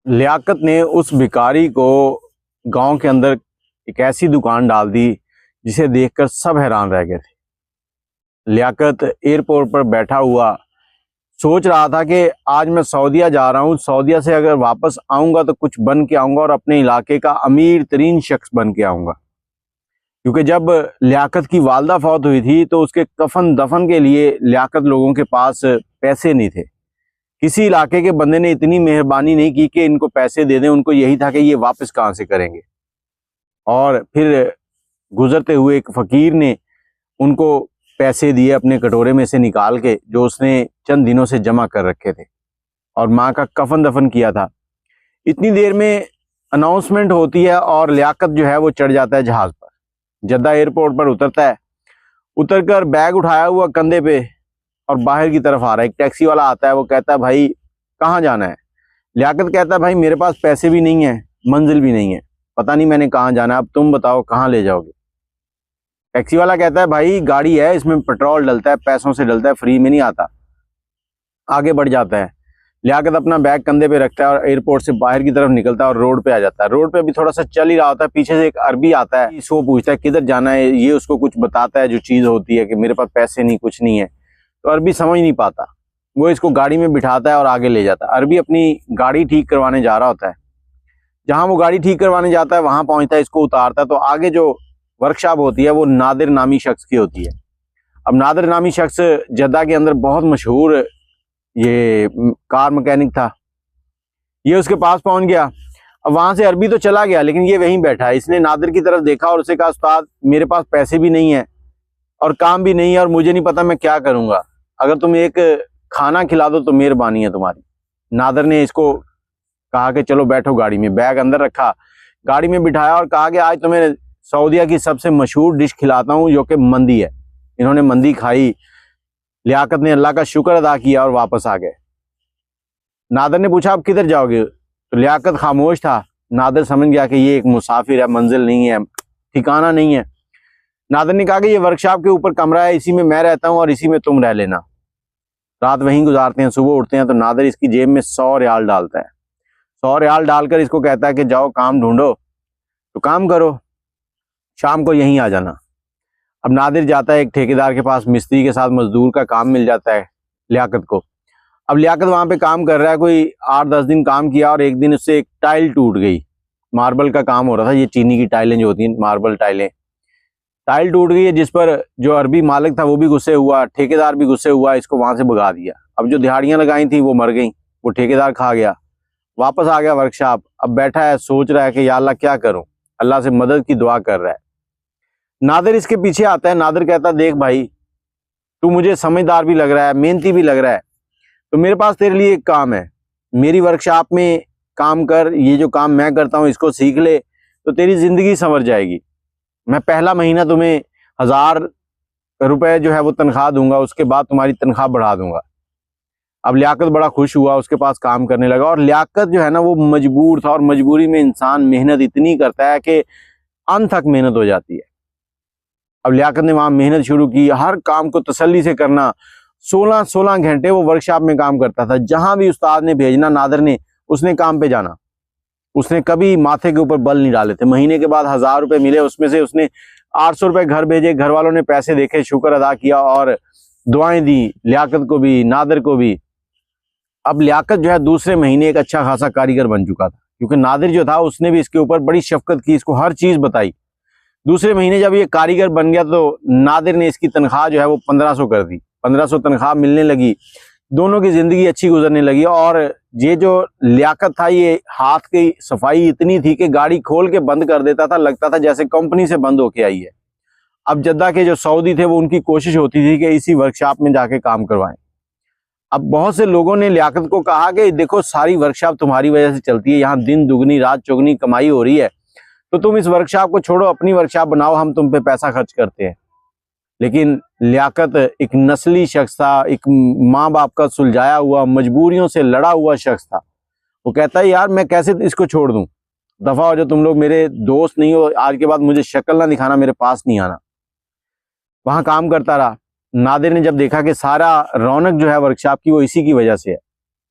लियाकत ने उस भिखारी को गांव के अंदर एक ऐसी दुकान डाल दी जिसे देखकर सब हैरान रह गए थे। लियाकत एयरपोर्ट पर बैठा हुआ सोच रहा था कि आज मैं सऊदीया जा रहा हूँ, सऊदीया से अगर वापस आऊँगा तो कुछ बन के आऊँगा और अपने इलाके का अमीर तरीन शख्स बन के आऊँगा। क्योंकि जब लियाकत की वालदा फौत हुई थी तो उसके कफन दफन के लिए लियाकत लोगों के पास पैसे नहीं थे। किसी इलाके के बंदे ने इतनी मेहरबानी नहीं की कि इनको पैसे दे दें, उनको यही था कि ये वापस कहाँ से करेंगे। और फिर गुजरते हुए एक फ़कीर ने उनको पैसे दिए अपने कटोरे में से निकाल के, जो उसने चंद दिनों से जमा कर रखे थे, और माँ का कफन दफन किया था। इतनी देर में अनाउंसमेंट होती है और लियाकत जो है वो चढ़ जाता है जहाज़ पर, जद्दा एयरपोर्ट पर उतरता है। उतरकर बैग उठाया हुआ कंधे पे और बाहर की तरफ आ रहा है। एक टैक्सी वाला आता है, वो कहता है भाई कहाँ जाना है। लियाकत कहता है भाई मेरे पास पैसे भी नहीं है, मंजिल भी नहीं है, पता नहीं मैंने कहाँ जाना है, अब तुम बताओ कहाँ ले जाओगे। टैक्सी वाला कहता है भाई गाड़ी है, इसमें पेट्रोल डलता है, पैसों से डलता है, फ्री में नहीं आता। आगे बढ़ जाता है। लियाकत अपना बैग कंधे पे रखता है और एयरपोर्ट से बाहर की तरफ निकलता है और रोड पे आ जाता है। रोड पे अभी थोड़ा सा चल ही रहा होता है, पीछे से एक अरबी आता है, इसको पूछता है किधर जाना है। ये उसको कुछ बताता है जो चीज़ होती है कि मेरे पास पैसे नहीं, कुछ नहीं है। तो अरबी समझ नहीं पाता, वो इसको गाड़ी में बिठाता है और आगे ले जाता है। अरबी अपनी गाड़ी ठीक करवाने जा रहा होता है। जहाँ वो गाड़ी ठीक करवाने जाता है वहाँ पहुँचता है, इसको उतारता है। तो आगे जो वर्कशॉप होती है वो नादिर नामी शख्स की होती है। अब नादिर नामी शख्स जद्दा के अंदर बहुत मशहूर ये कार मैकेनिक था। ये उसके पास पहुंच गया। अब वहां से अरबी तो चला गया, लेकिन ये वहीं बैठा है। इसने नादिर की तरफ देखा और उसे कहा उस्ताद मेरे पास पैसे भी नहीं है और काम भी नहीं है और मुझे नहीं पता मैं क्या करूंगा, अगर तुम एक खाना खिला दो तो मेहरबानी है तुम्हारी। नादिर ने इसको कहा कि चलो बैठो गाड़ी में। बैग अंदर रखा, गाड़ी में बिठाया और कहा कि आज तुम्हें सऊदीया की सबसे मशहूर डिश खिलाता हूँ जो कि मंदी है। इन्होंने मंदी खाई। लियाकत ने अल्लाह का शुक्र अदा किया और वापस आ गए। नादिर ने पूछा आप किधर जाओगे, तो लियाकत खामोश था। नादिर समझ गया कि ये एक मुसाफिर है, मंजिल नहीं है, ठिकाना नहीं है। नादिर ने कहा कि ये वर्कशॉप के ऊपर कमरा है, इसी में मैं रहता हूँ और इसी में तुम रह लेना। रात वहीं गुजारते हैं। सुबह उठते हैं तो नादिर इसकी जेब में 100 रियाल डालता है। 100 रियाल डालकर इसको कहता है कि जाओ काम ढूंढो, तो काम करो, शाम को यहीं आ जाना। अब नादिर जाता है एक ठेकेदार के पास, मिस्त्री के साथ मजदूर का काम मिल जाता है लियाकत को। अब लियाकत वहां पे काम कर रहा है, कोई 8-10 दिन काम किया और एक दिन उससे एक टाइल टूट गई। मार्बल का काम हो रहा था, ये चीनी की टाइलें जो होती हैं, मार्बल टाइलें। टाइल टूट गई है, जिस पर जो अरबी मालिक था वो भी गुस्से हुआ, ठेकेदार भी गुस्से हुआ, इसको वहां से भगा दिया। अब जो दिहाड़ियां लगाई थी वो मर गई, वो ठेकेदार खा गया। वापस आ गया वर्कशॉप। अब बैठा है, सोच रहा है कि या अल्लाह क्या करूं, अल्लाह से मदद की दुआ कर रहा है। नादिर इसके पीछे आता है। नादिर कहता है देख भाई तू मुझे समझदार भी लग रहा है, मेहनती भी लग रहा है, तो मेरे पास तेरे लिए एक काम है, मेरी वर्कशॉप में काम कर, ये जो काम मैं करता हूँ इसको सीख ले तो तेरी जिंदगी संवर जाएगी। मैं पहला महीना तुम्हें 1000 रुपए जो है वो तनख्वाह दूंगा, उसके बाद तुम्हारी तनख्वाह बढ़ा दूंगा। अब लियाकत बड़ा खुश हुआ, उसके पास काम करने लगा। और लियाकत जो है ना वो मजबूर था, और मजबूरी में इंसान मेहनत इतनी करता है कि अंत तक मेहनत हो जाती है। अब लियाकत ने वहां मेहनत शुरू की, हर काम को तसल्ली से करना। 16-16 घंटे वो वर्कशॉप में काम करता था। जहां भी उस्ताद ने भेजना नादिर ने, उसने काम पे जाना। उसने कभी माथे के ऊपर बल नहीं डाले थे। महीने के बाद 1000 रुपए मिले, उसमें से उसने 800 रुपए घर भेजे। घर वालों ने पैसे देखे, शुक्र अदा किया और दुआएं दी लियाकत को भी, नादिर को भी। अब लियाकत जो है दूसरे महीने एक अच्छा खासा कारीगर बन चुका था, क्योंकि नादिर जो था उसने भी इसके ऊपर बड़ी शफकत की, इसको हर चीज बताई। दूसरे महीने जब ये कारीगर बन गया तो नादिर ने इसकी तनख्वाह जो है वो 1500 कर दी। 1500 तनख्वाह मिलने लगी, दोनों की जिंदगी अच्छी गुजरने लगी। और ये जो लियाकत था, ये हाथ की सफाई इतनी थी कि गाड़ी खोल के बंद कर देता था, लगता था जैसे कंपनी से बंद होके आई है। अब जद्दा के जो सऊदी थे वो उनकी कोशिश होती थी कि इसी वर्कशॉप में जाके काम करवाएं। अब बहुत से लोगों ने लियाकत को कहा कि देखो सारी वर्कशॉप तुम्हारी वजह से चलती है, यहाँ दिन दुगनी रात चौगनी कमाई हो रही है, तो तुम इस वर्कशॉप को छोड़ो, अपनी वर्कशॉप बनाओ, हम तुम पे पैसा खर्च करते हैं। लेकिन लियाकत एक नस्ली शख्स था, एक माँ बाप का सुलझाया हुआ, मजबूरियों से लड़ा हुआ शख्स था। वो कहता है यार मैं कैसे इसको छोड़ दूं, दफा हो जो, तुम लोग मेरे दोस्त नहीं हो, आज के बाद मुझे शक्ल ना दिखाना, मेरे पास नहीं आना। वहां काम करता रहा। नादिर ने जब देखा कि सारा रौनक जो है वर्कशॉप की वो इसी की वजह से है,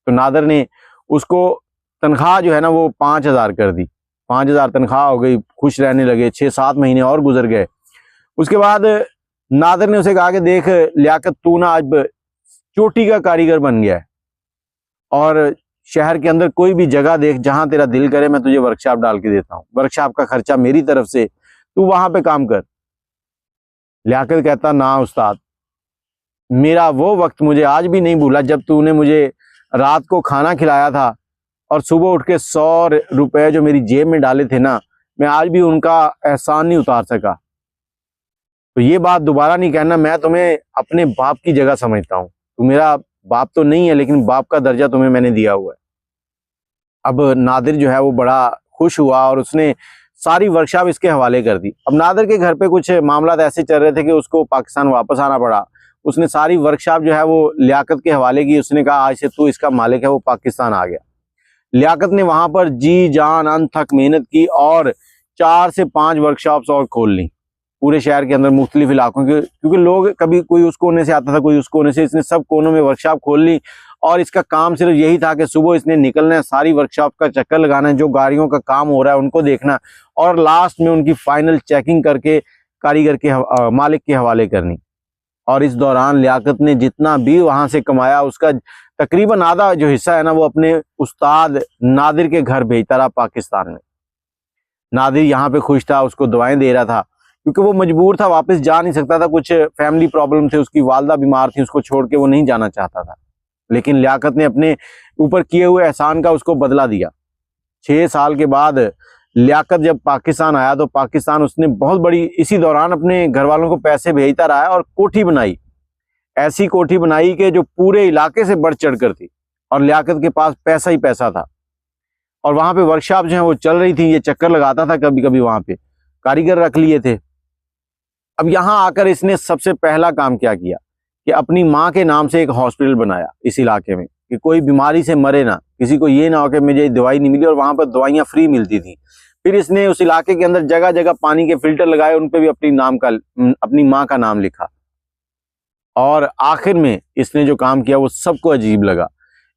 तो नादिर ने उसको तनख्वाह जो है ना वो 5,000 कर दी। 5,000 तनख्वाह हो गई, खुश रहने लगे। 6-7 महीने और गुजर गए। उसके बाद नादिर ने उसे कहा कि देख लियाकत, तू ना आज चोटी का कारीगर बन गया है और शहर के अंदर कोई भी जगह देख जहां तेरा दिल करे, मैं तुझे वर्कशॉप डाल के देता हूँ, वर्कशॉप का खर्चा मेरी तरफ से, तू वहां पे काम कर। लियाकत कहता, ना उस्ताद, मेरा वो वक्त मुझे आज भी नहीं भूला जब तूने मुझे रात को खाना खिलाया था और सुबह उठ के 100 रुपए जो मेरी जेब में डाले थे ना, मैं आज भी उनका एहसान नहीं उतार सका। तो ये बात दोबारा नहीं कहना, मैं तुम्हें अपने बाप की जगह समझता हूँ। तू मेरा बाप तो नहीं है, लेकिन बाप का दर्जा तुम्हें मैंने दिया हुआ है। अब नादिर जो है वो बड़ा खुश हुआ और उसने सारी वर्कशॉप इसके हवाले कर दी। अब नादिर के घर पे कुछ मामला ऐसे चल रहे थे कि उसको पाकिस्तान वापस आना पड़ा। उसने सारी वर्कशॉप जो है वो लियाकत के हवाले की। उसने कहा आज से तू इसका मालिक है। वो पाकिस्तान आ गया। लियाकत ने वहां पर जी जान अनथक मेहनत की और 4 से 5 वर्कशॉप्स और खोल ली पूरे शहर के अंदर, मुख्तलिफ इलाकों के, क्योंकि लोग कभी कोई उस कोने से आता था, कोई उस कोने से। इसने सब कोनों में वर्कशॉप खोल ली और इसका काम सिर्फ यही था कि सुबह इसने निकलना है, सारी वर्कशॉप का चक्कर लगाना है, जो गाड़ियों का काम हो रहा है उनको देखना और लास्ट में उनकी फाइनल चेकिंग करके कारीगर के मालिक के हवाले करनी। और इस दौरान लियाकत ने जितना भी वहां से कमाया उसका तकरीबन आधा जो हिस्सा है ना वो अपने उस्ताद नादिर के घर भेजता रहा पाकिस्तान में। नादिर यहाँ पे खुश था, उसको दवाएं दे रहा था क्योंकि वो मजबूर था, वापस जा नहीं सकता था। कुछ फैमिली प्रॉब्लम थे, उसकी वालदा बीमार थी, उसको छोड़ के वो नहीं जाना चाहता था। लेकिन लियाकत ने अपने ऊपर किए हुए एहसान का उसको बदला दिया। 6 साल के बाद लियाकत जब पाकिस्तान आया तो पाकिस्तान उसने बहुत बड़ी, इसी दौरान अपने घर वालों को पैसे भेजता रहा है और कोठी बनाई। ऐसी कोठी बनाई कि जो पूरे इलाके से बढ़ चढ़ कर थी और लियाकत के पास पैसा ही पैसा था। और वहां पे वर्कशॉप जो है वो चल रही थी, ये चक्कर लगाता था कभी कभी, वहां पे कारीगर रख लिए थे। अब यहाँ आकर इसने सबसे पहला काम क्या किया कि अपनी माँ के नाम से एक हॉस्पिटल बनाया इस इलाके में, कि कोई बीमारी से मरे ना, किसी को ये ना हो कि मुझे दवाई नहीं मिली। और वहां पर दवाइयाँ फ्री मिलती थी। फिर इसने उस इलाके के अंदर जगह जगह पानी के फिल्टर लगाए, उन पे भी अपनी माँ का नाम लिखा। और आखिर में इसने जो काम किया वो सबको अजीब लगा।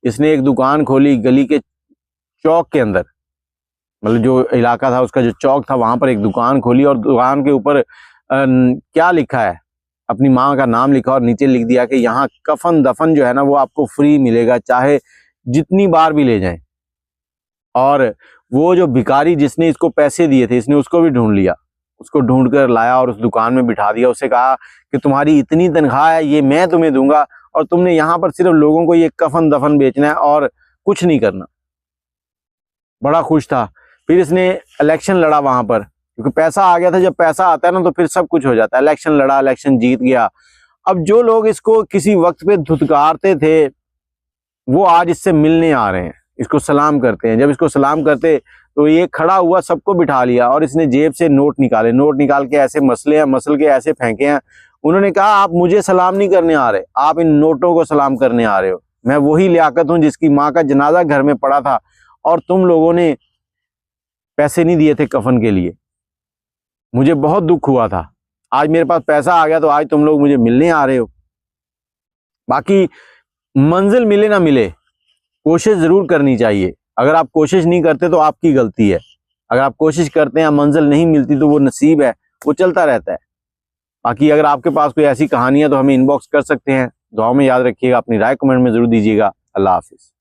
इसने एक दुकान खोली गली के चौक के अंदर, मतलब जो इलाका था उसका जो चौक था वहां पर एक दुकान खोली और दुकान के ऊपर क्या लिखा है, अपनी माँ का नाम लिखा और नीचे लिख दिया कि यहाँ कफन दफन जो है ना वो आपको फ्री मिलेगा, चाहे जितनी बार भी ले जाएं। और वो जो भिखारी जिसने इसको पैसे दिए थे, इसने उसको भी ढूंढ लिया, उसको ढूंढ कर लाया और उस दुकान में बिठा दिया। उससे कहा कि तुम्हारी इतनी तनख्वाह है, ये मैं तुम्हें दूंगा और तुमने यहाँ पर सिर्फ लोगों को ये कफन दफन बेचना है और कुछ नहीं करना। बड़ा खुश था। फिर इसने इलेक्शन लड़ा वहां पर, क्योंकि पैसा आ गया था। जब पैसा आता है ना तो फिर सब कुछ हो जाता है। इलेक्शन लड़ा, इलेक्शन जीत गया। अब जो लोग इसको किसी वक्त पे धुतकारते थे वो आज इससे मिलने आ रहे हैं, इसको सलाम करते हैं। जब इसको सलाम करते तो ये खड़ा हुआ, सबको बिठा लिया और इसने जेब से नोट निकाले, नोट निकाल के ऐसे मसल के ऐसे फेंके हैं। उन्होंने कहा आप मुझे सलाम नहीं करने आ रहे, आप इन नोटों को सलाम करने आ रहे हो। मैं वही लियाकत हूं जिसकी माँ का जनाजा घर में पड़ा था और तुम लोगों ने पैसे नहीं दिए थे कफन के लिए। मुझे बहुत दुख हुआ था, आज मेरे पास पैसा आ गया तो आज तुम लोग मुझे मिलने आ रहे हो। बाकी मंजिल मिले ना मिले, कोशिश जरूर करनी चाहिए। अगर आप कोशिश नहीं करते तो आपकी गलती है। अगर आप कोशिश करते हैं, मंजिल नहीं मिलती तो वो नसीब है, वो चलता रहता है। बाकी अगर आपके पास कोई ऐसी कहानी है तो हमें इनबॉक्स कर सकते हैं। दुआओं में याद रखिएगा, अपनी राय कमेंट में जरूर दीजिएगा। अल्लाह हाफिज।